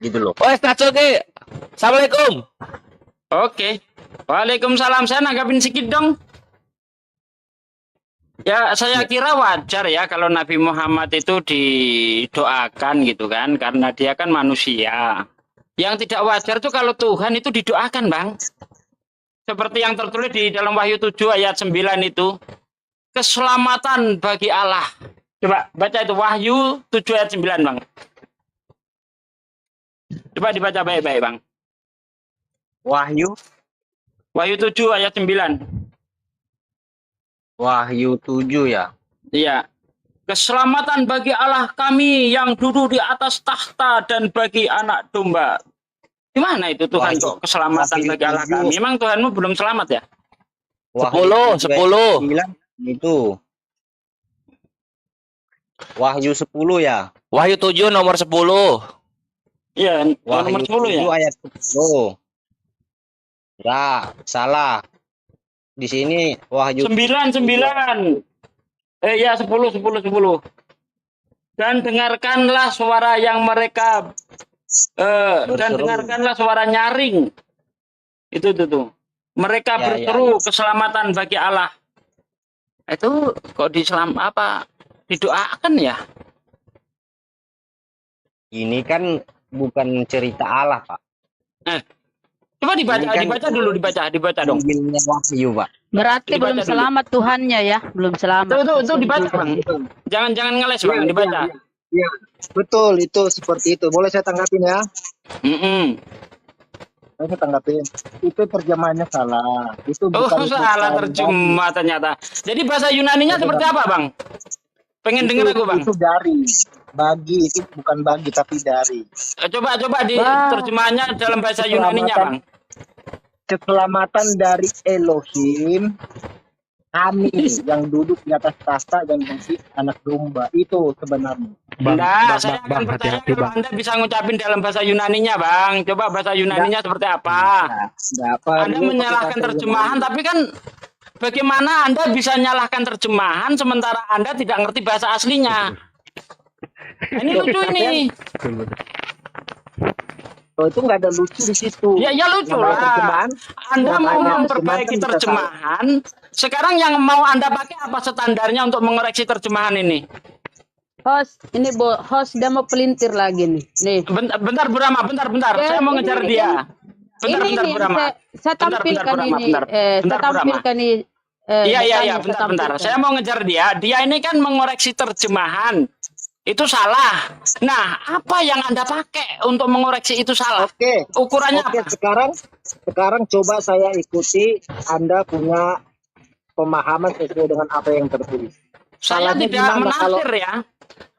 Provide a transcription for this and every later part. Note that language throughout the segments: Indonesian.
gitu loh. Oh, Oke. Assalamualaikum. Oke. Waalaikumsalam. Saya nanggapin sedikit dong. Ya, saya kira wajar ya kalau Nabi Muhammad itu didoakan gitu kan, karena dia kan manusia. Yang tidak wajar tuh kalau Tuhan itu didoakan, Bang. Seperti yang tertulis di dalam Wahyu 7 ayat 9 itu. Keselamatan bagi Allah. Coba baca itu Wahyu 7 ayat 9, Bang. Coba dibaca baik-baik, Bang. Wahyu 7 ayat 9. Wahyu 7 ya. Iya. Keselamatan bagi Allah kami yang duduk di atas tahta dan bagi anak domba. Gimana itu Tuhan kok keselamatan bagi Allah kami? Memang Tuhanmu belum selamat ya? 10. 9 itu. Wahyu 10 ya. Wahyu 7 nomor 10. Iya, nomor Wahyu 10 ya. 7 ayat 10. Ya, salah. Di sini Wahyu 9. Ya 10. Dan dengarkanlah suara yang mereka dan dengarkanlah suara nyaring. Itu tuh. Mereka berseru keselamatan bagi Allah. Itu kok didoakan ya? ini kan bukan cerita Allah, Pak. Coba dibaca dulu dong. Mobilnya Wahyu, Pak. Berarti Dibaca belum dulu. selamat Tuhannya ya, belum selamat. Itu dibaca, Bang. Jangan ngeles, Bang, dibaca. Ya, betul itu seperti itu. Boleh saya tanggapin ya? Saya tanggapin. Itu terjemahannya salah. Itu bukan Salah terjemah ternyata. Jadi bahasa Yunaninya seperti apa, Bang? Pengen denger aku, Bang. Itu dari. Bagi itu bukan bagi tapi dari. Coba di terjemahannya dalam bahasa Yunaninya, Bang. Keselamatan dari Elohim kami yang duduk di atas tahta dan mengisi anak domba itu sebenarnya. Saya akan percaya kalau Anda bisa ngucapin dalam bahasa Yunaninya, Bang. Coba bahasa Yunaninya seperti apa? Anda menyalahkan terjemahan, tapi kan bagaimana Anda bisa nyalahkan terjemahan sementara Anda tidak ngerti bahasa aslinya? Ini lucu ini. Oh, itu nggak ada lucu di situ. Ya lucu lah. Anda mau memperbaiki terjemahan. Sekarang yang mau Anda pakai apa standarnya untuk mengoreksi terjemahan ini? Host, ini host udah mau pelintir lagi nih. Nih. Bentar Burama, bentar. Saya mau ngejar dia. Bentar Burama. Saya tampilkan ini. Saya tampilkan ini. Iya, bentar. Saya mau ngejar dia. Dia ini kan mengoreksi terjemahan. Itu salah. Nah, apa yang Anda pakai untuk mengoreksi itu salah? Oke. Ukurannya Oke, apa? sekarang coba saya ikuti. Anda punya pemahaman sesuai dengan apa yang tertulis. Saya Salahnya tidak gimana menafsir kalau- ya.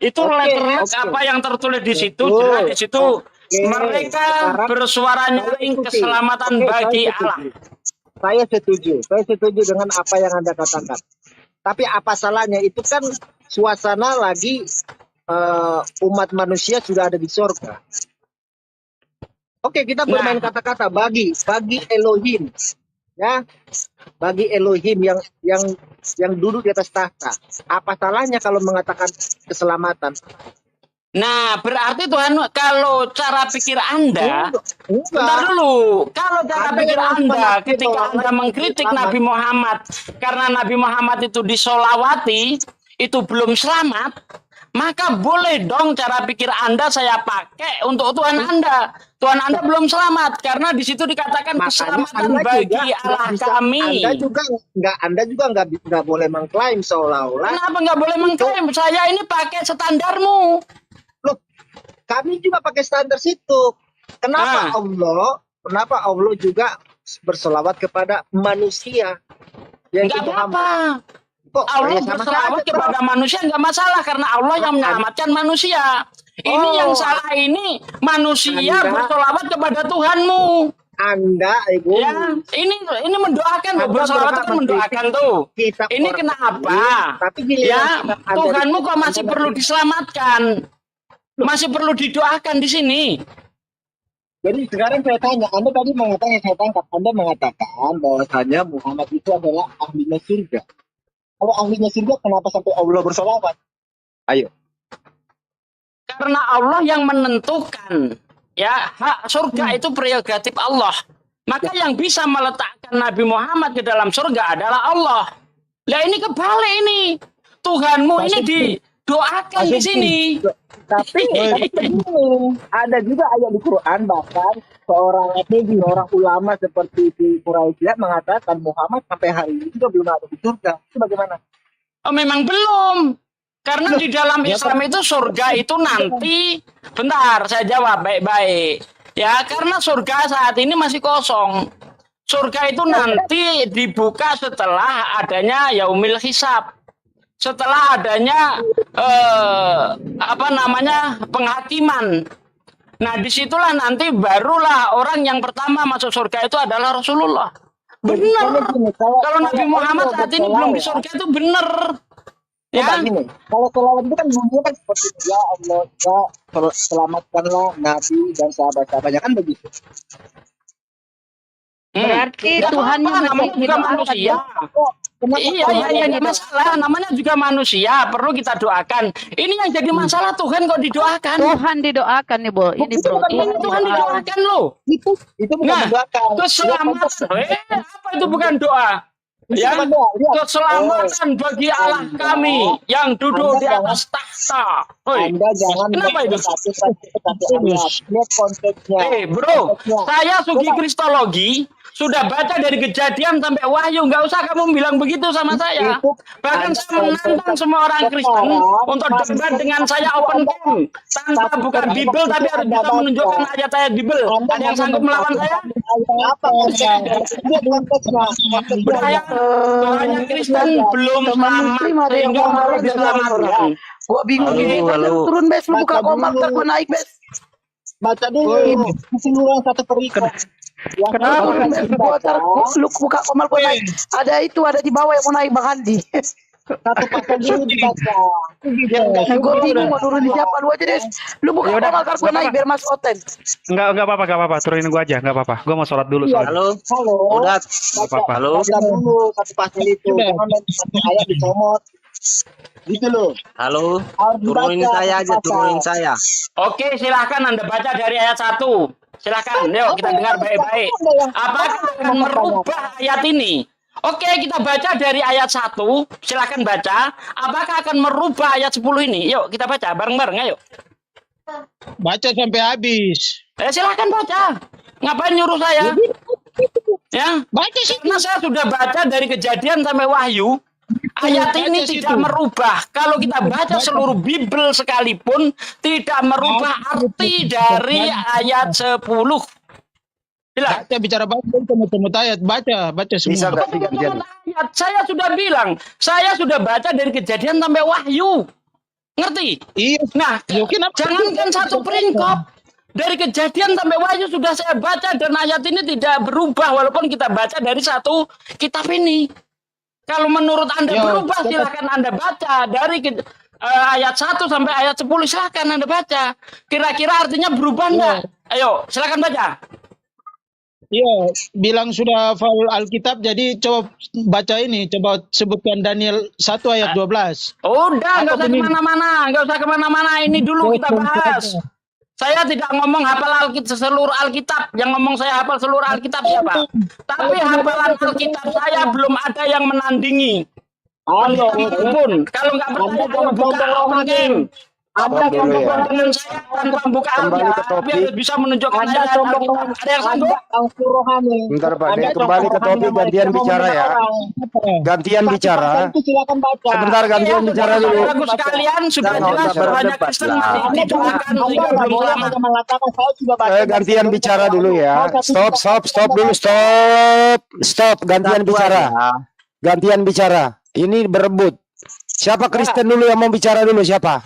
Itu letterlek apa yang tertulis di situ, jelas di situ. Mereka Sekarang bersuara nyaring keselamatan bagi Allah. Saya setuju dengan apa yang Anda katakan. Tapi apa salahnya? Itu kan suasana lagi umat manusia sudah ada di surga. Oke, kita bermain kata-kata bagi Elohim, ya, bagi Elohim yang duduk di atas tahta. Apa salahnya kalau mengatakan keselamatan? Nah, berarti Tuhan, kalau cara pikir Anda, Enggak. bentar dulu. Kalau cara Ada pikir yang Anda, penafsir ketika orang Anda lain mengkritik selamat. Nabi Muhammad, karena Nabi Muhammad itu disolawati, itu belum selamat, maka boleh dong cara pikir Anda saya pakai untuk Tuhan Anda. Tuhan Anda belum selamat, karena di situ dikatakan Makanya keselamatan Anda bagi juga Allah nggak bisa- kami. Anda juga nggak boleh mengklaim seolah-olah. Kenapa nggak boleh mengklaim? Saya ini pakai standarmu. Loh, kami juga pakai standar situ. Kenapa Allah juga berselawat kepada manusia? Yaitu Nggak Muhammad. apa-apa. Kok Allah sama berselawat saja, kepada manusia nggak masalah karena Allah yang menyelamatkan manusia. Ini yang salah ini manusia berselawat kepada Tuhanmu. Anda, Ibu. Ya, ini mendoakan loh, Anda berselawat berhak kan mendoakan tuh. Kitab Ini orang kenapa? lain, tapi giliran Ya, kitab Anda Tuhanmu itu kok masih Anda perlu diselamatkan. Masih perlu didoakan di sini. Jadi sekarang saya tanya, Anda tadi mengatakan, saya tangkap, Anda mengatakan bahwasanya Muhammad itu adalah ahlinya surga. Kalau ahlinya surga, kenapa sampai Allah bersolawat? Ayo. Karena Allah yang menentukan Ya, hak surga itu prerogatif Allah. Maka yang bisa meletakkan Nabi Muhammad ke dalam surga adalah Allah. Lah ini kebalik ini. Tuhanmu ini didoakan di sini. Tapi begini, ada juga ayat di Quran bahkan seorang ulama seperti di Quraisy mengatakan Muhammad sampai hari ini juga belum ada di surga. Itu bagaimana? Oh, memang belum. Karena di dalam Islam itu surga itu nanti, bentar saya jawab baik-baik. Ya, karena surga saat ini masih kosong. Surga itu nanti dibuka setelah adanya yaumil hisab. Setelah adanya penghakiman. Nah, disitulah nanti barulah orang yang pertama masuk surga itu adalah Rasulullah. Benar. Kalau Nabi Muhammad saat ini belum di surga itu benar. Ya, gini, kalau selawat itu kan bunyinya kan seperti ya Allah, ya selamatkanlah Nabi dan sahabat-sahabatnya kan begitu. Berarti Nggak Tuhan apa-apa, yang namanya juga manusia. Iya, nggak masalah. Namanya juga manusia, perlu kita doakan. Ini yang jadi masalah, Tuhan kok didoakan. Tuhan didoakan nih, Bro. Ini, Bro. Ini Tuhan didoakan loh. Itu bukan Nah, mendoakan. keselamatan. Apa itu bukan doa? Ya, keselamatan bagi Allah kami yang duduk di atas tahta. Hoi, Anda jangan kenapa itu? satu ayat. Lihat konteksnya. Bro, saya Sugi Kristologi sudah baca dari Kejadian sampai Wahyu, nggak usah kamu bilang begitu sama saya. Bahkan saya menantang semua orang Kristen untuk debat dengan saya open camp tanpa bukan Bible tapi harus bisa menunjukkan ayat-ayat Bible. Ada yang sanggup melawan saya? Apa konteksnya? Lihat konteksnya. Saya Tuhannya Kristen belum selamat sehingga harus diselamatkan. Gua bingung ini. Halo. Turun bes, lu buka komak, tak gua naik bes. Baca dulu keseluruhan satu perikop. Kenapa? Gua lu buka komak, gua naik. Ada itu, ada di bawah yang mau naik Bang Andi. Satu pasal dulu dibaca. Gua bingung mau turun di siapa, lu aja deh. Lu buka komak, kan gua naik biar masuk hotel. Enggak apa-apa, turunin gua aja, enggak apa-apa. Gua mau sholat dulu. Halo, Halo. udah. Baca, Halo. baca dulu satu pasal itu. Jangan satu ayat dicomot. Gitu loh. Halo, Harus turunin dibaca saya satu aja, pasal. turunin saya. Oke, silahkan Anda baca dari ayat 1. Silahkan, yuk kita dengar baik-baik. Apakah akan merubah ayat ini? Oke, kita baca dari ayat 1. Silahkan baca. Apakah akan merubah ayat 10 ini? Yuk, kita baca bareng-bareng, ayo. Baca sampai habis. Silahkan baca. Ngapain nyuruh saya? Ya, Baca sih. karena saya sudah baca dari Kejadian sampai Wahyu. Ayat ini tidak merubah. Kalau kita baca seluruh Bible sekalipun, tidak merubah arti dari ayat 10. Bilang. Baca bicara baca temut ayat. Baca semua. Bisa nggak digantian? Ayat. Saya sudah bilang, saya sudah baca dari Kejadian sampai Wahyu. Ngerti? Iya. Nah, jangankan satu peringkop. Dari Kejadian sampai Wahyu sudah saya baca dan ayat ini tidak berubah walaupun kita baca dari satu kitab ini. Kalau menurut Anda berubah, silakan Anda baca dari ayat 1 sampai ayat 10, silakan Anda baca. Kira-kira artinya berubah enggak? Ayo, silakan baca. Iya, bilang sudah hafal Alkitab, jadi coba baca ini, coba sebutkan Daniel 1 ayat 12. Udah, nggak usah kemana-mana, ini dulu kita bahas. Saya tidak ngomong hafal seluruh Alkitab. Yang ngomong saya hafal seluruh Alkitab siapa? Tapi hafalan Alkitab saya belum ada yang menandingi. Halo. Pun kalau nggak percaya kamu buka open game. Anda sombong dengan saya tanpa buka Alkitab, tapi harus bisa menunjukkan Anda ayat sombong Alkitab. Ada yang sanggup? Bentar Pak, Dek, kembali ke topik, gantian bicara ya. Gantian bicara. Itu silakan baca. Sebentar, gantian bicara dulu. Bagus sekalian sudah Jangan jelas usah banyak berdebat Kristen lah. masih didoakan sehingga belum selamat. Mengatakan saya sudah baca. Gantian bicara dulu ya. Stop dulu, stop. Gantian bicara. Gantian bicara. Ini berebut. Siapa Kristen dulu yang mau bicara dulu, siapa?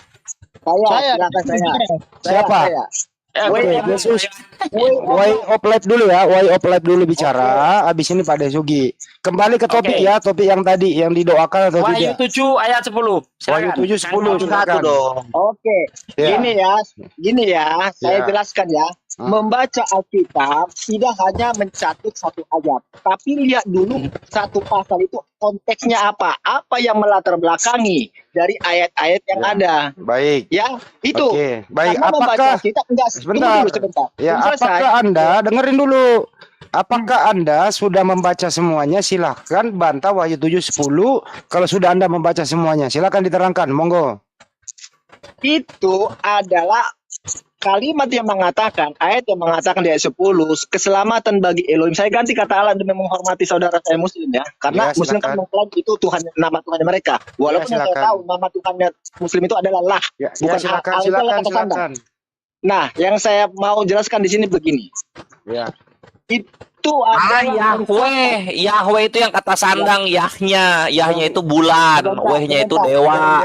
Saya, silakan saya. Siapa? Oke, Yesus. Way of life dulu ya. Way of life dulu bicara. Habis ini Pak Desugi. Kembali ke topik ya. Topik yang tadi yang didoakan atau Wahyu tidak? 7 ayat 10. Wahyu 7:10. Silakan. Oke. Ya. Gini ya. Saya jelaskan ya. membaca Alkitab tidak hanya mencatat satu ayat, tapi lihat dulu satu pasal itu konteksnya apa yang melatar belakangi dari ayat-ayat yang ada. Baik. Ya, itu. Oke, baik. Karena membaca Apakah Alkitab enggak sebentar. sebentar. Ya, Belum selesai. apakah Anda dengerin dulu? Apakah Anda sudah membaca semuanya? Silahkan bantah Wahyu 7:10. Kalau sudah Anda membaca semuanya, silahkan diterangkan. Monggo. Itu adalah kalimat yang mengatakan, ayat yang mengatakan di ayat 10, keselamatan bagi Elohim. Saya ganti kata Allah demi menghormati saudara saya Muslim ya, karena Ya, Muslim kan silakan. mengklaim itu Tuhan, nama Tuhannya mereka. Walaupun yang saya silakan. tahu nama Tuhannya Muslim itu adalah Allah, Ya, bukan silakan, Allah, silakan, kata Sanda. silakan. Nah, yang saya mau jelaskan di sini begini. Ya. Itu adalah Yahweh itu yang kata sandang, Yahnya itu bulan, Wehnya itu dewa.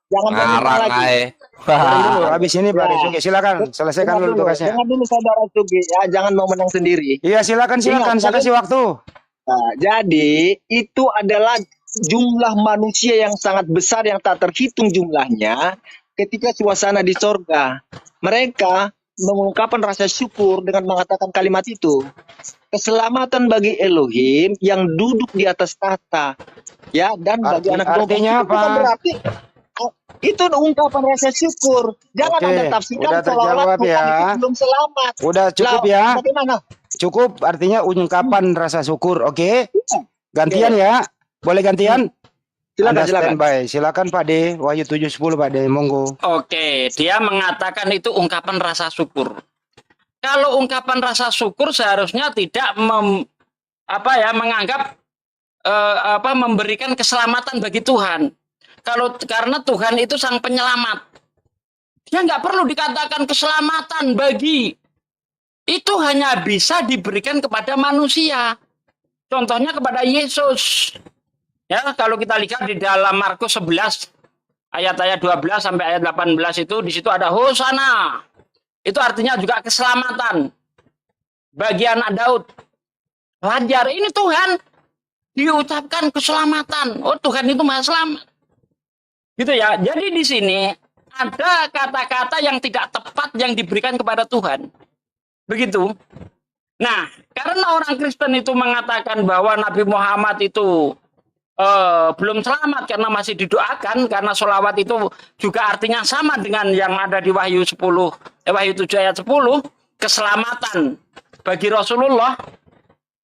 Jangan Ngarang berbicara lagi. ae. Dulu, habis ini Pak Desugi, silakan selesaikan dulu tugasnya. Jangan dulu saudara Sugi ya, jangan mau menang sendiri. Iya, silakan, silakan. Saya kasih waktu. Nah, jadi itu adalah jumlah manusia yang sangat besar yang tak terhitung jumlahnya ketika suasana di sorga. Mereka mengungkapkan rasa syukur dengan mengatakan kalimat itu. Keselamatan bagi Elohim yang duduk di atas tahta. Ya, dan bagi anak domba. Artinya Itu bukan apa? berarti itu ungkapan rasa syukur. Jangan Oke, Anda tafsirkan udah seolah-olah terjawab Tuhan ya. itu belum selamat. Udah cukup Lah, ya. bagaimana? Cukup artinya ungkapan rasa syukur. Oke. Gantian ya. Boleh gantian? Silakan, Anda silakan. standby. Silakan Pak De. Wahyu 7:10 Pak De. Monggo. Oke, dia mengatakan itu ungkapan rasa syukur. Kalau ungkapan rasa syukur seharusnya tidak menganggap memberikan keselamatan bagi Tuhan. Karena Tuhan itu sang penyelamat. Dia nggak perlu dikatakan keselamatan bagi. Itu hanya bisa diberikan kepada manusia. Contohnya kepada Yesus. Ya, kalau kita lihat di dalam Markus 11 ayat-ayat 12 sampai ayat 18 itu di situ ada Hosana. Itu artinya juga keselamatan bagi anak Daud. Wajar ini Tuhan diucapkan keselamatan. Oh, Tuhan itu Maha Selamat. Gitu ya. Jadi di sini ada kata-kata yang tidak tepat yang diberikan kepada Tuhan. Begitu. Nah, karena orang Kristen itu mengatakan bahwa Nabi Muhammad itu belum selamat karena masih didoakan, karena sholawat itu juga artinya sama dengan yang ada di Wahyu 7 ayat 10, keselamatan bagi Rasulullah.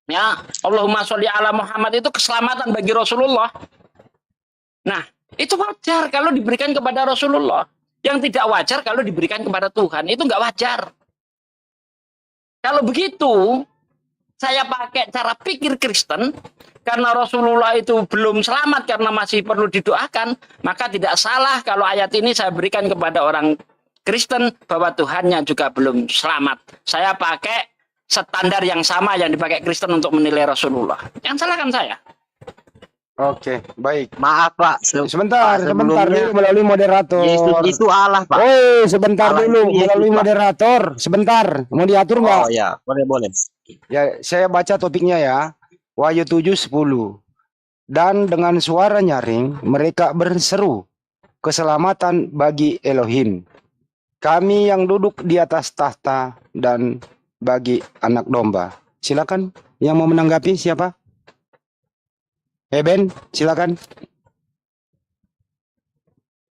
Ya, Allahumma sholli ala Muhammad itu keselamatan bagi Rasulullah. Nah, itu wajar kalau diberikan kepada Rasulullah. Yang tidak wajar kalau diberikan kepada Tuhan. Itu nggak wajar. Kalau begitu, saya pakai cara pikir Kristen, karena Rasulullah itu belum selamat karena masih perlu didoakan, maka tidak salah kalau ayat ini saya berikan kepada orang Kristen bahwa Tuhannya juga belum selamat. Saya pakai standar yang sama yang dipakai Kristen untuk menilai Rasulullah. Yang salah kan saya. Oke, baik. Maaf Pak, Sebentar sebelumnya dulu melalui moderator. Yesus itu Allah Pak. Oh, sebentar Allah dulu itu Yesus, melalui Pak. moderator. Sebentar, mau diatur nggak? Oh ya, boleh. Ya, saya baca topiknya ya. Wahyu 7:10. Dan dengan suara nyaring mereka berseru, keselamatan bagi Elohim, kami yang duduk di atas tahta dan bagi anak domba. Silakan yang mau menanggapi siapa? Ben, silakan.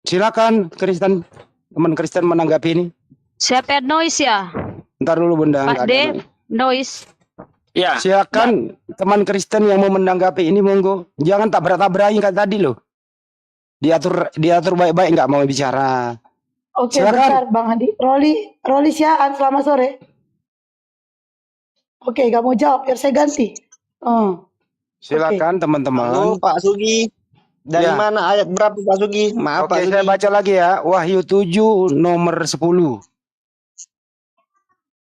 Silakan Kristen, teman Kristen menanggapi ini. Siapa noise ya? Ntar dulu Bunda. Pak nggak ada De, noise. noise. Ya, Silakan teman Kristen yang mau menanggapi ini monggo. Jangan tabrak-tabrakin kayak tadi loh. Diatur baik-baik, nggak mau bicara. Oke, Silakan. bentar Bang Andi. Roli Siaan, selamat sore. Oke, gak mau jawab, biar saya ganti. Silakan teman-teman. Halo Pak Sugi. Dari Ya. mana ayat berapa Pak Sugi? Maaf Oke, Pak Sugi. saya baca lagi ya. Wahyu 7 nomor 10.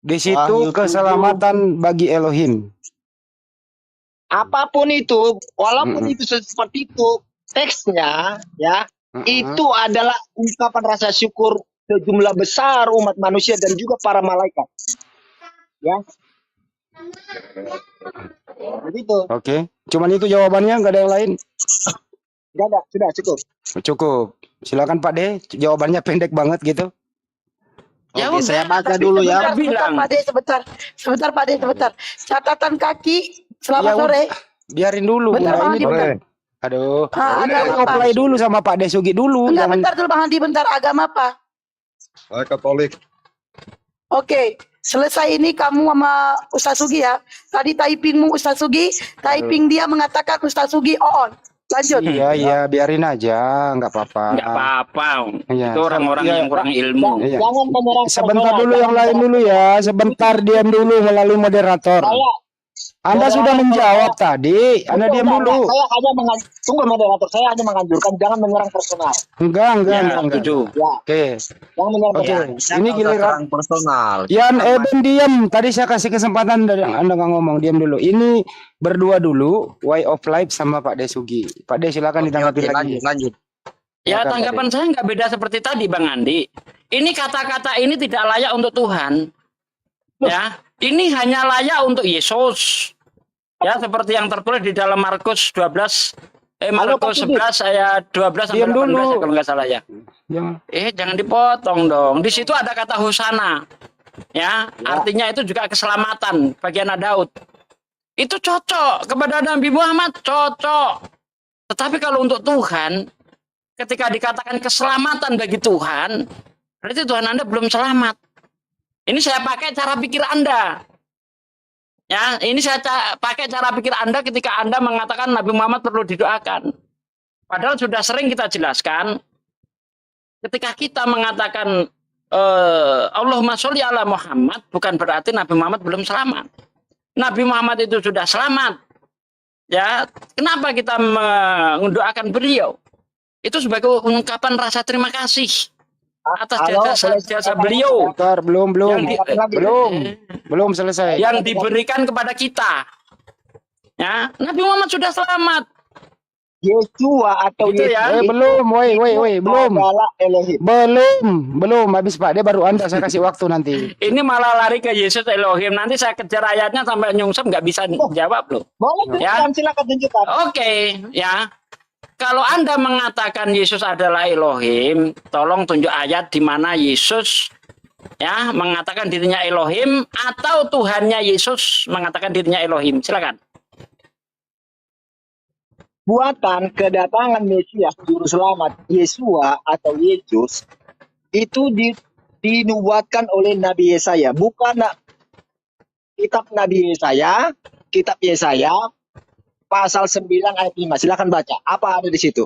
Di situ Wahyu 7. keselamatan bagi Elohim. Apapun itu, walaupun itu seperti itu, teksnya ya, itu adalah ungkapan rasa syukur sejumlah besar umat manusia dan juga para malaikat. Ya. Begitu. Oke. Cuman itu jawabannya, nggak ada yang lain. Enggak ada, sudah cukup. Cukup. Silakan Pak De. Jawabannya pendek banget gitu. Ya Oke, saya udah, baca dulu ya. Saya bilang. Pak De, sebentar Pak De, sebentar. Catatan kaki, selamat Ya, sore. Biarin dulu Bentar, Bunda, Bang ini Andi, dulu. bentar. Aduh. Agama Kita apa? apply dulu sama Pak Desugi dulu. Enggak, Jangan bentar dulu Bang Andi, bentar. Agama apa? Saya Katolik. Oke, selesai ini kamu sama Ustaz Sugi ya. Tadi typingmu Ustaz Sugi, typing dia mengatakan Ustaz Sugi on. Lanjut. Iya, biarin aja, nggak apa-apa. Nggak apa-apa. Iya. Itu orang-orang Iya. yang kurang ilmu. Iya. Jangan menyerang Sebentar personal. dulu yang lain dulu ya. Sebentar diam dulu melalui moderator. Anda sudah menjawab tadi. Anda diam dulu. Saya hanya tunggu moderator, saya hanya menganjurkan jangan menyerang personal. Enggak. Ya, setuju. Ya, Oke. jangan menyerang Oke. personal. Ini giliran. Serang personal. Yan Eben diam. Tadi saya kasih kesempatan dari Anda nggak ngomong. Diam dulu. Ini berdua dulu. Way of Life sama Pak Desugi. Pak De silakan ditanggapi lagi. Lanjut. Ya, Silakan, tanggapan saya nggak beda seperti tadi, Bang Andi. Ini kata-kata ini tidak layak untuk Tuhan. Ya, ini hanya layak untuk Yesus. Ya, seperti yang tertulis di dalam Markus 12, Markus 11 ayat 12 sampai Diam 18 dulu. ya, kalau nggak salah ya. Jangan. Jangan dipotong dong. Di situ ada kata hosana. Ya, artinya itu juga keselamatan bagi anak Daud. Itu cocok kepada Nabi Muhammad, cocok. Tetapi kalau untuk Tuhan, ketika dikatakan keselamatan bagi Tuhan, berarti Tuhan Anda belum selamat. Ini saya pakai cara pikir Anda. Ya, ini saya pakai cara pikir Anda ketika Anda mengatakan Nabi Muhammad perlu didoakan. Padahal sudah sering kita jelaskan, ketika kita mengatakan Allahumma sholli ala Muhammad, bukan berarti Nabi Muhammad belum selamat. Nabi Muhammad itu sudah selamat. Ya, kenapa kita mendoakan beliau? Itu sebagai ungkapan rasa terima kasih atas jasa beliau. Bentar, belum. Yang Belum selesai. yang diberikan kepada kita. Ya, Nabi Muhammad sudah selamat. Yesua atau Gitu ya. Belum, belum. adalah Elohim. Belum. Habis Pak De baru Anda saya kasih waktu nanti. Ini malah lari ke Yesus Elohim. Nanti saya kejar ayatnya sampai nyungsep nggak bisa jawab loh. Boleh Ya. tunjukkan, silakan tunjukkan. Oke, ya. Kalau Anda mengatakan Yesus adalah Elohim, tolong tunjuk ayat di mana Yesus ya mengatakan dirinya Elohim atau Tuhannya Yesus mengatakan dirinya Elohim. Silakan. Buatan kedatangan Mesias juru selamat Yesua atau Yesus itu dinubuatkan oleh Nabi Yesaya, bukan kitab Nabi Yesaya, kitab Yesaya pasal 9 ayat 5. Silakan baca. Apa ada di situ?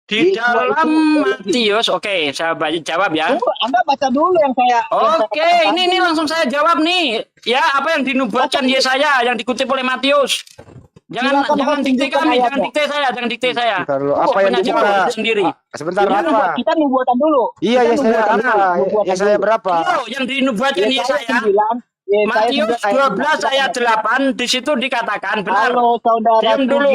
Di dalam Matius, oke, saya jawab ya. Tunggu, Anda baca dulu yang saya. Oke, ini langsung saya jawab nih. Ya, apa yang dinubuatkan Yesaya yang dikutip oleh Matius. Jangan dikte kami, jangan dikte saya. Kalau apa yang dibuka sendiri. Sebentar Kita apa? Kita nubuatan dulu. Iya, Kita Yesaya nubuatan berapa? dulu. Yesaya berapa? Yang dinubuatkan Yesaya. Matius 12 ayat 8 di situ dikatakan benar. Halo saudara, Diam dulu.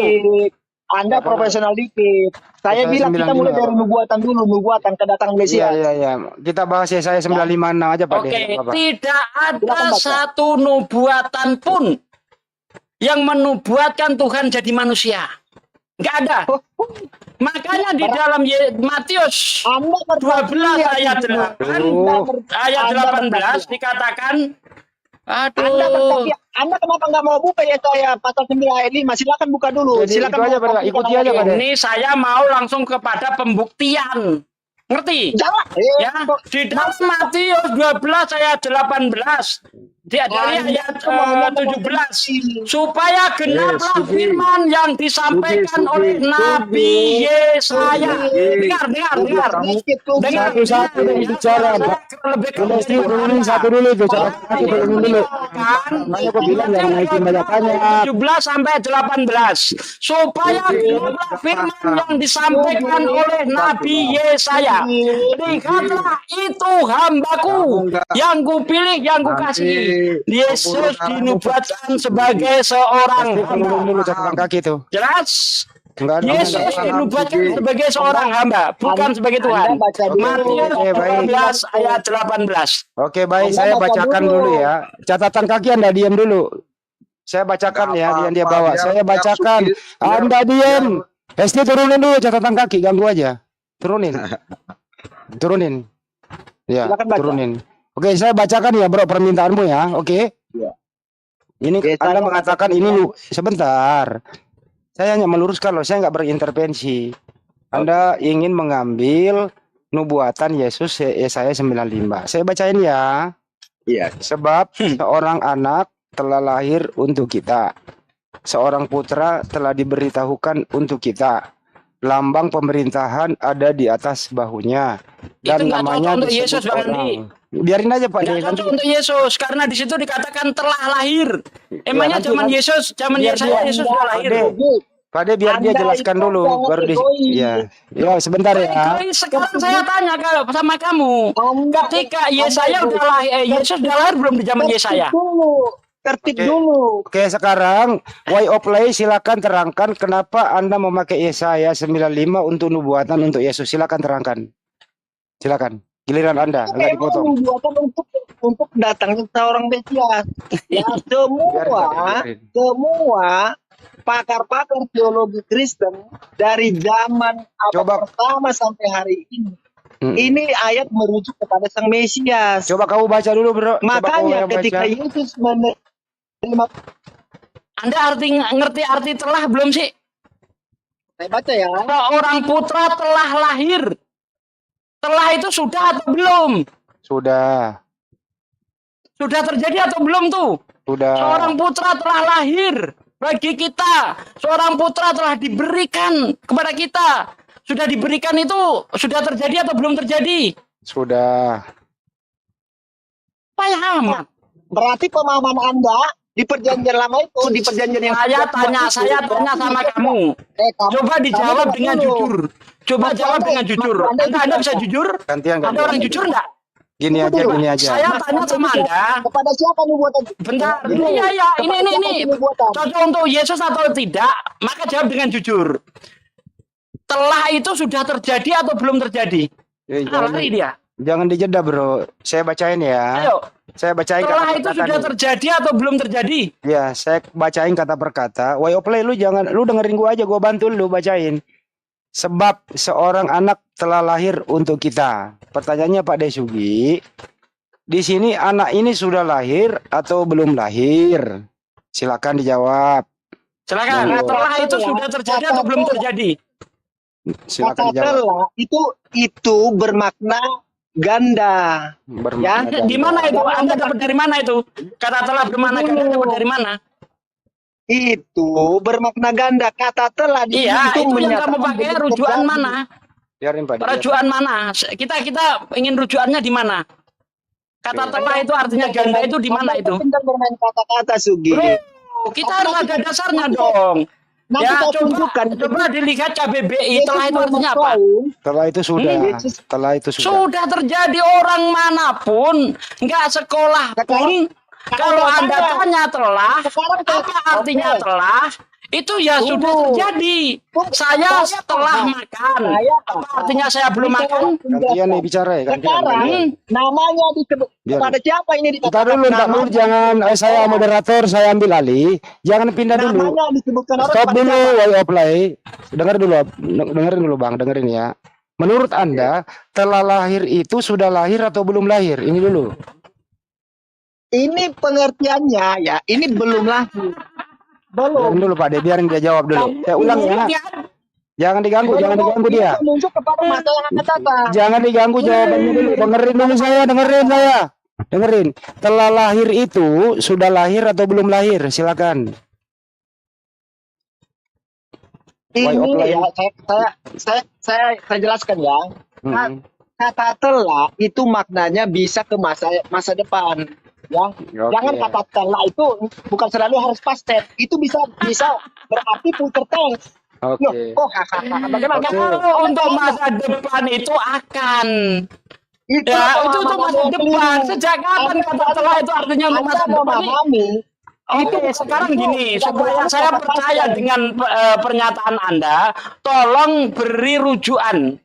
Anda profesional dikit. Saya bilang kita mulai dari nubuatan dulu, nubuatan kedatangan Mesias. Iya. Kita bahas Yesaya 956 aja Pak De. Oke, Apa-apa. tidak ada satu nubuatan pun yang menubuatkan Tuhan jadi manusia. Nggak ada. Makanya di dalam Matius 12 ayat 18 dikatakan, aduh. Anda kenapa nggak mau buka ya saya pasal 9 ayat 5? Silakan buka dulu. Jadi Silakan itu aja, Pak. Ikuti aja, Pak. Ini saya mau langsung kepada pembuktian. Ngerti? Jangan. Ya, di dalam Matius 12 ayat 18 dari ayat 17 supaya genaplah firman yang disampaikan oleh Nabi Yesaya. Dengar. Satu-satu yang bicara, Pak. Turunin satu dulu itu, turunin dulu. Makanya aku bilang jangan naikin banyak-banyak. 17 sampai 18 supaya genaplah firman yang disampaikan oleh Nabi Yesaya. Lihatlah itu hambaku yang kupilih, yang kukasihi. Yesus dinubuatkan sebagai seorang hamba. Dulu catatan kaki tuh. Jelas? Enggak ada. Yesus dinubuatkan sebagai seorang hamba, bukan sebagai Tuhan. Matius 12 ayat 18. Oke, baik, saya bacakan dulu ya. Catatan kaki Anda diam dulu. Saya bacakan ya, dia bawa. Saya bacakan. Anda diam. Hesti turunin dulu catatan kaki, ganggu aja. Turunin. Ya, Silakan baca. turunin. Oke, saya bacakan ya, Bro, permintaanmu ya. Oke. Iya. Ini Oke, Anda saya mengatakan ini lu sebentar. Saya hanya meluruskan loh, saya nggak berintervensi. Anda ingin mengambil nubuatan Yesus Yesaya 95. Saya bacain ya. Iya. Sebab seorang anak telah lahir untuk kita. Seorang putra telah diberitahukan untuk kita. Lambang pemerintahan ada di atas bahunya. Dan Itu nggak namanya cocok untuk disebut Yesus, Bang Andi. orang. Biarin aja Pak Nggak De, nanti cocok untuk Yesus karena di situ dikatakan telah lahir. Emangnya nanti- zaman Yesus, zaman biar Yesaya dia- Yesus sudah lahir. Pak De, biar dia Anda jelaskan itu dulu jangan baru di egois. ya sebentar ya. Egois, sekarang saya tanya kalau sama kamu, ketika Yesaya udah lahir, Yesus udah lahir belum di zaman Yesaya? Tertib Oke. dulu. Oke, sekarang Way of Play silakan terangkan kenapa Anda memakai Yesaya 95 untuk nubuatan untuk Yesus. Silakan terangkan. Silakan. Giliran Anda, enggak dipotong. Membuatkan untuk datangnya seorang Mesias. Ya, semua pakar-pakar teologi Kristen dari zaman Coba. pertama sampai hari ini. Ini ayat merujuk kepada sang Mesias. Coba kamu baca dulu, Bro. Coba kamu Makanya yang baca. ketika Yesus menerima, Anda ngerti arti telah belum sih? saya baca ya. Seorang putra telah lahir. Telah itu sudah atau belum? Sudah. Sudah terjadi atau belum tuh? Sudah. Seorang putra telah lahir bagi kita. Seorang putra telah diberikan kepada kita. Sudah diberikan itu sudah terjadi atau belum terjadi? Sudah. Payah amat. Berarti pemahaman Anda di perjanjian lama itu, di perjanjian yang Saya tanya sama kamu. Coba dijawab dengan jujur. Coba jawab dengan jujur. Anda bisa jujur? Gantian, Ada orang jujur enggak? Gini aja. Saya tanya sama Anda. kepada siapa nubuatan? Bentar, ini. Cocok untuk Yesus atau tidak? Maka jawab dengan jujur. Telah itu sudah terjadi atau belum terjadi? Lari dia. Jangan dijeda, Bro. Saya bacain ya. Ayo. Saya bacain Telah itu kata-kata sudah nih. terjadi atau belum terjadi? Ya, saya bacain kata per kata. Way of Play, lu dengerin gua aja, gua bantu lu bacain. Sebab seorang anak telah lahir untuk kita. Pertanyaannya Pak Desugi, di sini anak ini sudah lahir atau belum lahir? Silakan dijawab. Silakan. Monggo. Telah itu sudah terjadi atau belum terjadi? Silakan Kata dijawab. telah itu bermakna ganda. Bermakna Ya, Di mana itu? Anda dapat dari mana itu? Kata telah bermakna ganda dapat dari mana? Itu bermakna ganda. Kata telah di Iya, situ itu yang kamu menyatakan pakai bentuk rujukan terjadi. mana? Biarin Pak. Rujukan mana? Kita ingin rujukannya di mana? Kata telah itu artinya ganda itu di mana itu? Anda bermain kata-kata, Sugi. Bro, kita harus ada dasarnya dong. Nanti Ya, saya coba tunjukkan. dilihat KBBI. Yesus Telah itu artinya apa? memakai Setelah itu sudah. Yesus- Setelah itu sudah. Sudah terjadi orang manapun, nggak sekolah pun. Kalau Anda tanya telah, apa artinya telah? Itu ya sudah terjadi. Saya setelah makan. Apa artinya saya belum makan? Gantian nih bicara ya. Sekarang Gantian. namanya disebut Biar. kepada siapa ini Entar dikatakan? dulu, jangan saya moderator, saya ambil alih. Jangan pindah dulu. Namanya disebutkan orang Stop kepada dulu, siapa? Way of Play. Dengerin dulu Bang, dengerin ya. Menurut Anda, telah lahir itu sudah lahir atau belum lahir? Ini dulu. Ini pengertiannya ya, ini belum lahir. Belum. Biarin dulu Pak De, biarin dia jawab dulu. Saya ulang ya. Jangan diganggu dia. Menunjuk kepada masa yang akan datang. Jangan diganggu jawabannya dulu. Dengerin dulu saya. Dengerin. Telah lahir itu sudah lahir atau belum lahir? Silakan. Way of Ini Play. ya, saya jelaskan ya. Hmm. Kata telah itu maknanya bisa ke masa depan. Ya, Oke. jangan kata telah itu bukan selalu harus past tense. Itu bisa berarti future tense. Oke. Loh, kok bagaimana? Oke. Kalau untuk masa depan itu akan. Itu Ya, itu masa pemahaman depan. keliru. Sejak kapan kata telah itu artinya untuk Anda masa depan? Nih? memahami. Oke, sekarang gini, supaya saya percaya dengan pernyataan Anda, tolong beri rujukan.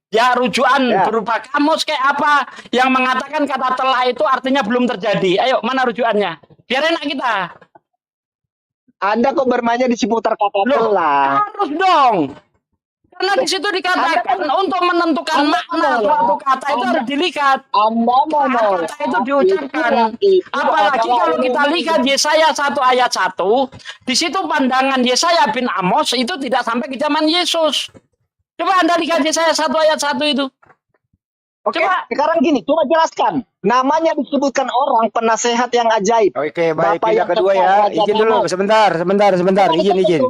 Ya, rujukan berupa kamus kayak apa yang mengatakan kata telah itu artinya belum terjadi. Ayo, mana rujukannya? Biar enak kita. Anda kok bermainnya di seputar kata Loh, telah? harus dong. Karena di situ dikatakan untuk menentukan makna suatu kata itu harus dilihat. Anda menolak Kata itu diucapkan. Apalagi kalau kita lihat Yesaya 1 ayat 1, di situ pandangan Yesaya bin Amos itu tidak sampai ke zaman Yesus. Coba Anda lihat Yesaya 1 ayat 1 itu. Oke, Coba. sekarang gini, coba jelaskan. Namanya disebutkan orang penasehat yang ajaib. Oke, baik. Bapak Pindah yang kedua kekal, ya. Raja Izin dulu, damai. sebentar. Izin.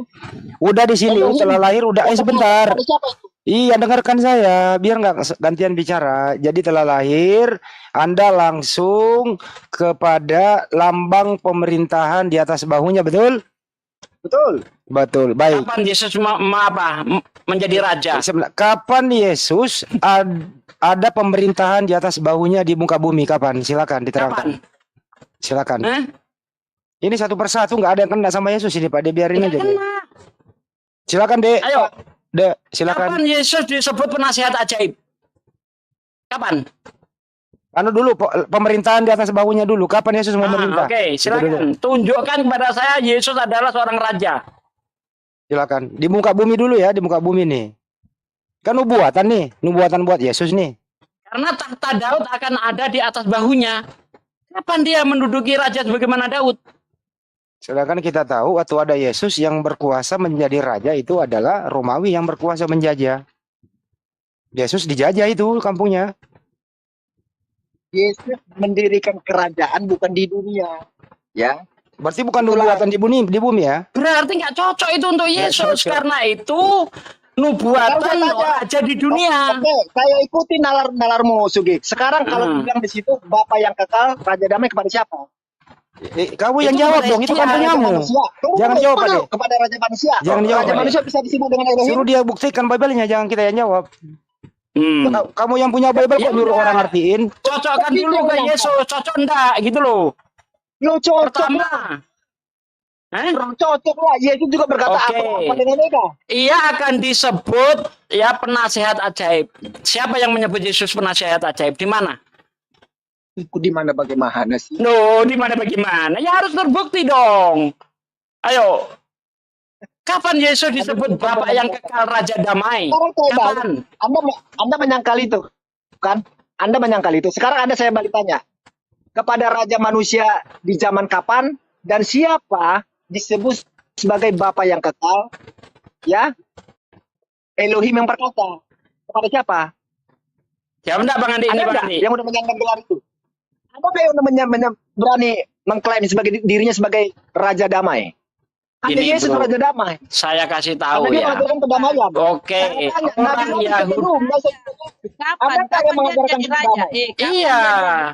Udah di sini setelah lahir udah sebentar. Ada siapa itu? Iya, dengarkan saya, biar nggak gantian bicara. Jadi telah lahir, Anda langsung kepada lambang pemerintahan di atas bahunya, betul? Betul. Betul, baik. Kapan Yesus menjadi raja? Kapan Yesus ada pemerintahan di atas bahunya di muka bumi? Kapan? Silakan diterangkan. Kapan? Silakan. Hah? Ini satu persatu, nggak ada yang kena sama Yesus ini, Pak. Dia biarin aja. Tidak Dek. kena. Silakan, Dek. Ayo. Dek, silakan. Kapan Yesus disebut penasihat ajaib? Kapan? Anu dulu, pemerintahan di atas bahunya dulu. Kapan Yesus memerintah? Oke, Itu dulu. silakan. Tunjukkan kepada saya Yesus adalah seorang raja. Silakan. Di muka bumi dulu ya, di muka bumi nih. Kan nubuatan nih, nubuatan buat Yesus nih. Karena tahta Daud akan ada di atas bahunya. Kapan dia menduduki raja sebagaimana Daud? Sedangkan kita tahu waktu ada Yesus yang berkuasa menjadi raja itu adalah Romawi yang berkuasa menjajah. Yesus dijajah itu kampungnya. Yesus mendirikan kerajaan bukan di dunia. Ya. Berarti bukan nubuatan di bumi ya? Berarti nggak cocok itu untuk Nggak Yesus. cocok. Karena itu nubuatan raja di dunia. Oke, saya ikuti nalarmu, Sugi. Sekarang kalau bilang di situ Bapak yang kekal, Raja Damai kepada siapa? Kamu yang Itu jawab kepada dong, itu Yesus. kan punyamu. Jangan jawab, Pak, Dek. Kepada Raja Manusia. Jangan jawab, Raja Pak, Manusia bisa disebut dengan Elohim. Suruh dia buktikan Bible-nya, jangan kita yang jawab. Hmm. Kamu yang punya Bible kok nyuruh orang artiin? Cocokkan dulu ke Yesus, cocok enggak gitu loh. Lo cocok Pertama, lah. Cocok lah. Yesus juga berkata Oke. apa dengan mereka? ia akan disebut ya penasihat ajaib. Siapa yang menyebut Yesus penasihat ajaib? Di mana? Itu di mana bagaimana sih? No, di mana bagaimana? Ya harus terbukti dong. Ayo. Kapan Yesus disebut Bapak yang kekal Raja Damai? Sekarang saya balik. Kapan? Anda menyangkal itu, kan? Anda menyangkal itu. Sekarang Anda saya balik tanya. Kepada Raja Manusia di zaman kapan dan siapa disebut sebagai Bapa yang kekal? Ya, Elohim yang berkata. Kepada siapa? Ya enggak Bang Andi, ini Ada Bang nggak Andi. yang udah menyandang gelar itu? Ada nggak yang udah berani mengklaim sebagai dirinya sebagai Raja Damai? Hanya Ini, Yesus bro. Raja Damai. Saya kasih Karena tahu dia ya. mengajarkan kedamaian. Oke, orang Yahudi. Kapan? Ada yang mengajarkan jadi raja? damai? Kapan Iya.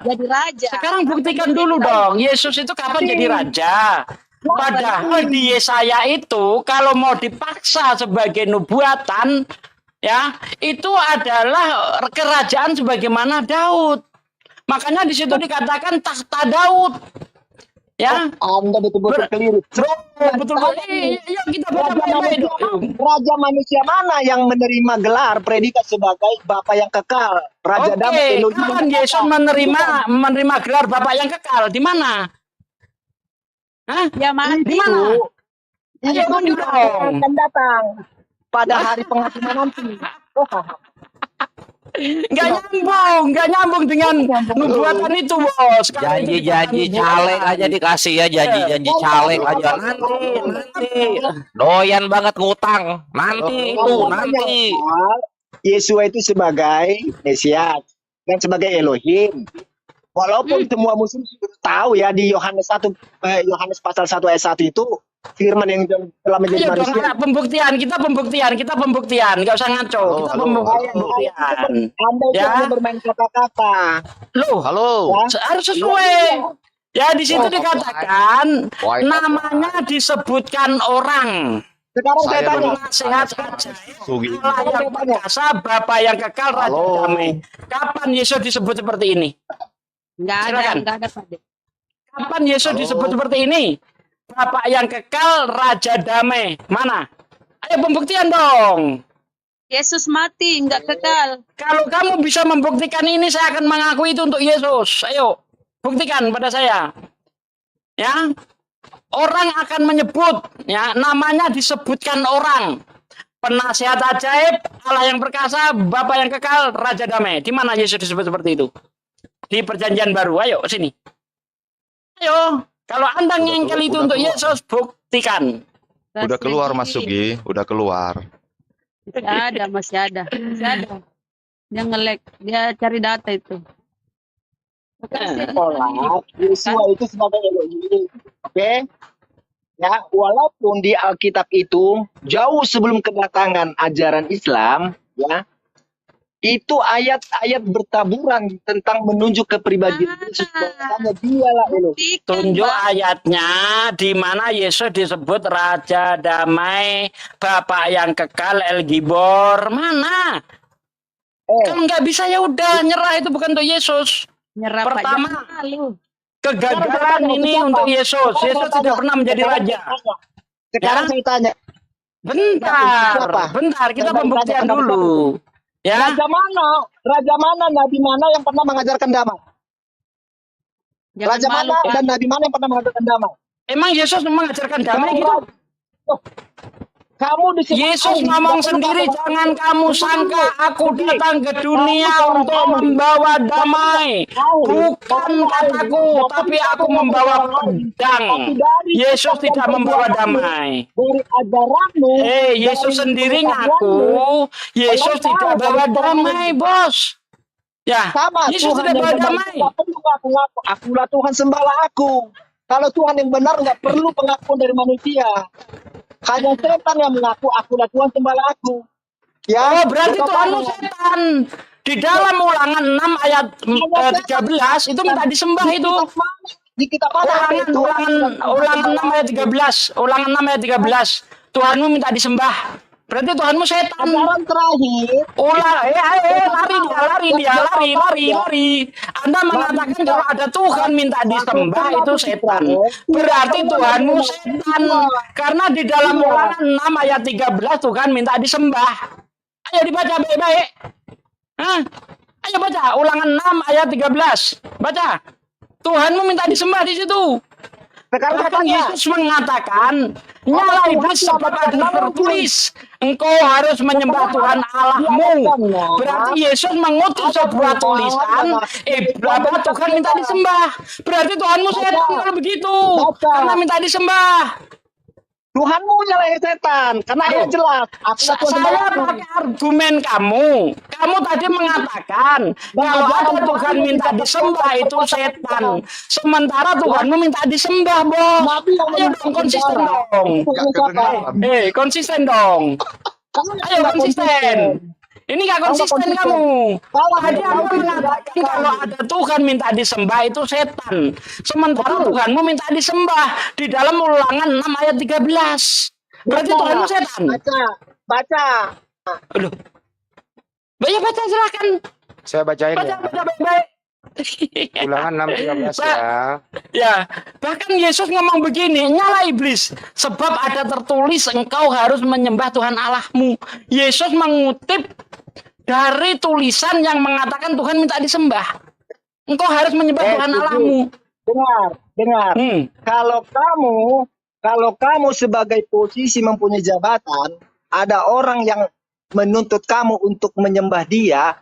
Jadi raja. Sekarang buktikan dulu dong, Yesus itu kapan jadi raja? Padahal di Yesaya itu kalau mau dipaksa sebagai nubuatan, ya itu adalah kerajaan sebagaimana Daud. Makanya di situ dikatakan tahta Daud. Ya, Anda betul-betul keliru. betul. Iya, kita baca baik-baik. Raja manusia mana yang menerima gelar predikat sebagai Bapa yang kekal? Raja Damai. Oke, kapan Yesus menerima gelar Bapak yang kekal? Di mana? Hah? Ya mati. Di mana? Itu tunjuk dong. akan datang pada hari penghakiman nanti. Nggak nyambung dengan nubuatan itu, bos. Kalau itu Janji-janji bukan caleg nubuatan. aja dikasih ya, janji-janji caleg aja nanti. Doyan banget ngutang. Nanti itu, nanti. Yesua itu sebagai Mesias dan sebagai Elohim. Walaupun semua muslim tahu ya di Yohanes Yohanes pasal 1 ayat 1 itu firman yang telah menjadi Ayo dong, manusia. Kak, kita pembuktian, nggak usah ngaco. Kita pembuktian. Anda itu Ya. hanya bermain kata-kata. Loh, Halo. harus sesuai. Ya di situ dikatakan namanya disebutkan orang. Sekarang saya Saya tanya, Nasihat aja. Sugi. Allah yang perkasa, Bapa yang kekal, Raja Halo. Damai. Kapan Yesus disebut seperti ini? Silakan. Enggak ada Pak. Kapan Yesus disebut seperti ini? Bapak yang kekal, Raja Damai. Mana? Ayo pembuktian dong. Yesus mati, enggak kekal. Kalau kamu bisa membuktikan ini, saya akan mengaku itu untuk Yesus. Ayo, buktikan pada saya. Ya, orang akan menyebut, ya namanya disebutkan orang. penasihat ajaib, Allah yang perkasa, Bapa yang kekal, Raja damai. Di mana Yesus disebut seperti itu? Di Perjanjian Baru. Ayo sini. Ayo, kalau Anda ngengkel itu untuk Yesus, buktikan. Udah keluar Mas Sugi, udah keluar. Masih ada. Dia nge-lag, dia cari data itu. Sholat Yesua itu sebagai Elohim. Oke? Ya, walaupun di Alkitab itu jauh sebelum kedatangan ajaran Islam, ya, itu ayat-ayat bertaburan tentang menunjuk kepribadian Yesus. Bahwasanya dialah Elohim. Tunjuk ayatnya di mana Yesus disebut Raja Damai, Bapak yang kekal, El Gibor. Mana? Kan nggak bisa, ya udah nyerah, itu bukan untuk Yesus. Nyerah Pertama, Pak, jangan malu. kegagalan ini untuk Yesus. Yesus tidak pernah menjadi raja. Sekarang saya tanya, Bentar, kita pembuktian dulu. Ya. Raja mana, nabi mana yang pernah mengajarkan damai? Jangan Raja malu, mana Pak. dan nabi mana yang pernah mengajarkan damai? Emang Yesus mengajarkan damai gitu? Kamu disebut Yesus ngomong sendiri, jangan kamu sangka aku datang ke dunia untuk membawa damai. Bukan kataku, tapi aku membawa pedang. Yesus tidak membawa damai. dari ajaranmu. Yesus sendiri ngaku, Yesus tidak bawa damai, bos. Ya, Sama Yesus Tuhan tidak yang bawa benar damai. tidak perlu ngaku-ngaku. Akulah Tuhan, sembahlah aku. Kalau Tuhan yang benar nggak perlu pengakuan dari manusia. Hanya setan yang mengaku akulah Tuhan, sembahlah aku. Ya, Oh, berarti kita Tuhanmu tanya. setan. Di dalam Ulangan 6 ayat 13 itu minta disembah itu. Di kitab mana? Ulangan 6 ayat 13. Ulangan 6 ayat 13. Tuhanmu minta disembah. Berarti Tuhanmu setan. Ajaran terakhir. Lari. Anda mengatakan kalau ada Tuhan minta disembah itu setan. Berarti Tuhanmu setan. Karena di dalam Ulangan 6 ayat 13 Tuhan minta disembah. Ayo dibaca baik-baik. Hah? Ayo baca Ulangan 6 ayat 13. Baca. Tuhanmu minta disembah di situ. Sekarang Bahkan katanya, Yesus mengatakan, nyala iblis sebab ada tertulis, engkau harus menyembah Tuhan Allahmu. Berarti Yesus mengutip sebuah tulisan, bahwa Tuhan minta disembah. Berarti Tuhanmu setan kalau begitu, karena minta disembah. Tuhanmu nyalahin setan. Karena ayat jelas. Akulah Tuhan, sembahlah Saya aku. pakai argumen kamu. Kamu tadi mengatakan kalau ada Tuhan minta disembah itu setan. Sementara Tuhanmu minta disembah, bos. Ayo dong konsisten dong. Gak kedengaran. Konsisten dong. Ayo konsisten. Ini gak konsisten kamu. Tadi Anda mengatakan kalau ada Tuhan minta disembah itu setan. Sementara Tuhanmu minta disembah di dalam Ulangan 6 ayat 13. Berarti Tuhanmu setan. Baca. Aduh. Baca silakan. Saya bacain Baca ya. baik-baik. Ulangan 6:13 ya. Ya, bahkan Yesus ngomong begini, nyala iblis, sebab ada tertulis engkau harus menyembah Tuhan Allahmu. Yesus mengutip dari tulisan yang mengatakan Tuhan minta disembah. Engkau harus menyembah Tuhan Allahmu. Dengar. Kalau kamu sebagai posisi mempunyai jabatan, ada orang yang menuntut kamu untuk menyembah dia.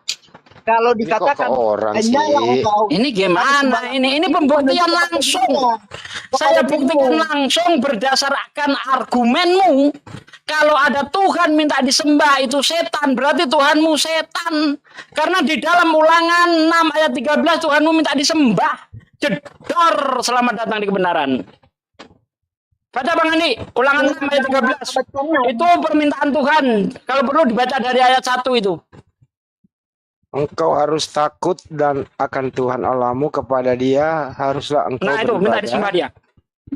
Kalau Ini kok dikatakan ke orang sih? "Nyala engkau", Ini gimana? Ini pembuktian langsung. Saya buktikan langsung berdasarkan argumenmu. Kalau ada Tuhan minta disembah itu setan, berarti Tuhanmu setan. Karena di dalam Ulangan 6 ayat 13 Tuhanmu minta disembah. Jedor, selamat datang di kebenaran. Baca Bang Andi, Ulangan 6 ayat 13. Itu permintaan Tuhan. Kalau perlu dibaca dari ayat 1 itu. Engkau harus takut dan akan Tuhan Allahmu, kepada Dia haruslah engkau Nah itu minta disembah dia.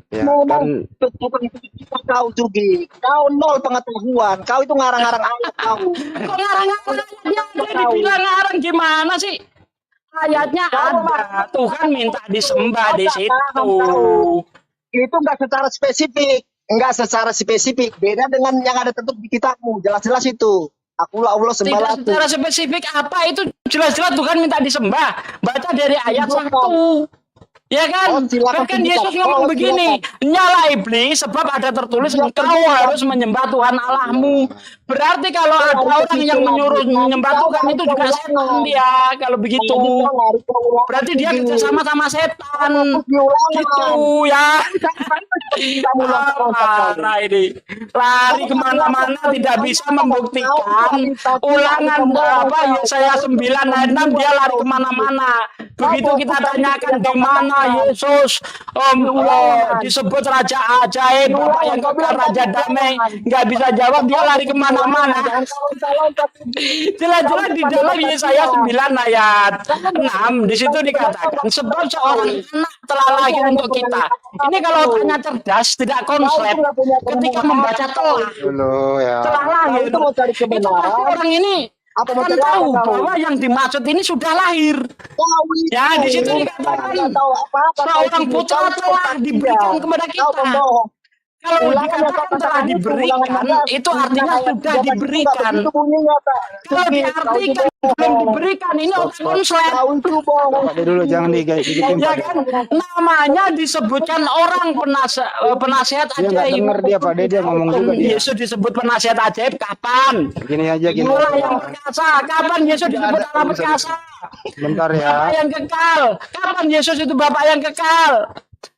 Ya, Ngomong dan kau Jugi, kau nol pengetahuan, kau itu ngarang-ngarang ayat kau. Kok ngarang-ngarang ayatnya? Dibilang ngarang gimana sih? Ayatnya ada. Tuhan minta disembah di situ. Itu enggak secara spesifik, beda dengan yang ada tentu di kitabmu, jelas-jelas itu. Akulah Allah, sembahlah Tidak aku. secara spesifik apa itu jelas-jelas Tuhan minta disembah. Baca dari ayat 1. Ya kan? Silakan Bahkan tunjukkan. Yesus ngomong begini, nyala iblis sebab ada tertulis engkau harus menyembah Tuhan Allahmu. Berarti kalau ada orang yang menyuruh menyembah Tuhan itu juga setan dia kalau begitu. Berarti dia kerjasama sama setan. Gitu ya. Marah ini. Lari kemana-mana tidak bisa membuktikan. Ulangan Yesaya 9 ayat 6 dia lari kemana-mana. Begitu kita tanyakan di mana Yesus disebut Raja Ajaib, Bapak yang kekal, Raja Damai, nggak bisa jawab, dia lari kemana-mana. Jelas-jelas di dalam Yesaya 9 ayat 6 di situ dikatakan sebab seorang anak telah lahir untuk kita. Ini kalau tanya cerdas tidak konslet ketika membaca telah lahir itu pasti orang ini akan tahu bahwa yang dimaksud ini sudah lahir. Ya di situ dikatakan seorang putra telah diberikan kepada kita. Kalau dikatakan telah diberikan, itu artinya sudah diberikan. Kalau diartikan belum diberikan, ini orang konslet. Dulu jangan digigitin. Ya kan? Namanya disebutkan orang penasihat Dia nggak ajaib. dengar dia Pak dia ngomong juga dia. Yesus disebut penasihat ajaib kapan? Gini aja gini. Allah yang perkasa. Kapan Yesus disebut Allah perkasa? Bentar Bapak ya. yang kekal. Kapan Yesus itu Bapak yang kekal?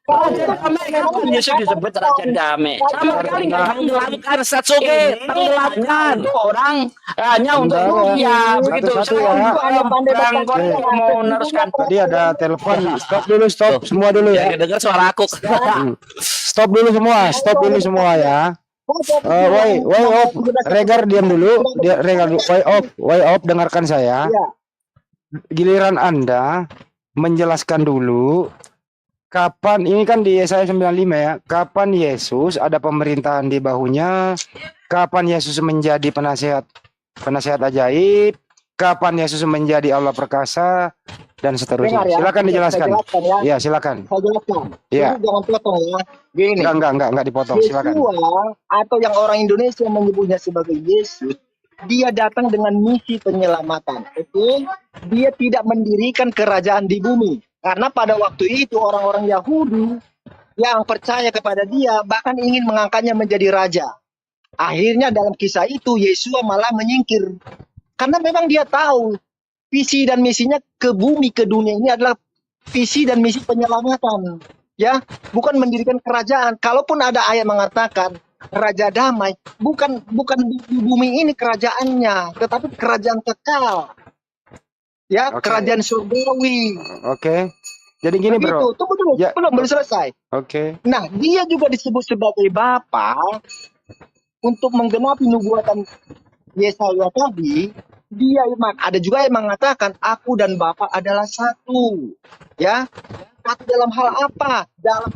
Raja Damai, kapan Yesus disebut Raja Damai? Sama sekali nggak tenggelamkan Satsuki, tenggelamkan orang hanya untuk dunia begitu. Satu-satu ya. Bang Korea mau meneruskan. Tadi ada telepon. Stop semua dulu ya. Dengar suara aku. Stop dulu semua ya. Woi off. Regar diam dulu. Regar woi off dengarkan saya. Giliran Anda menjelaskan dulu kapan ini kan di Yesaya 95 ya. Kapan Yesus ada pemerintahan di bahunya? Kapan Yesus menjadi penasihat ajaib? Kapan Yesus menjadi Allah perkasa dan seterusnya? Silakan dijelaskan. Ya, silakan. Saya jelaskan. Ya. Jadi jangan potong ya. Gini. Enggak dipotong. Silakan. Yesua atau yang orang Indonesia menyebutnya sebagai Yesus, dia datang dengan misi penyelamatan. Oke? Dia tidak mendirikan kerajaan di bumi. Karena pada waktu itu orang-orang Yahudi yang percaya kepada dia bahkan ingin mengangkatnya menjadi raja. Akhirnya dalam kisah itu Yesua malah menyingkir. Karena memang dia tahu visi dan misinya ke bumi, ke dunia ini adalah visi dan misi penyelamatan. Ya, bukan mendirikan kerajaan. Kalaupun ada ayat mengatakan Raja Damai, bukan di bumi ini kerajaannya, tetapi kerajaan kekal. Ya, kerajaan surgawi. Oke. Jadi gini bro. Tunggu dulu, belum selesai. Oke. Nah, dia juga disebut sebagai Bapa untuk menggenapi nubuatan Yesaya tadi. Dia ada juga yang mengatakan aku dan Bapa adalah satu. Ya. Satu dalam hal apa? Dalam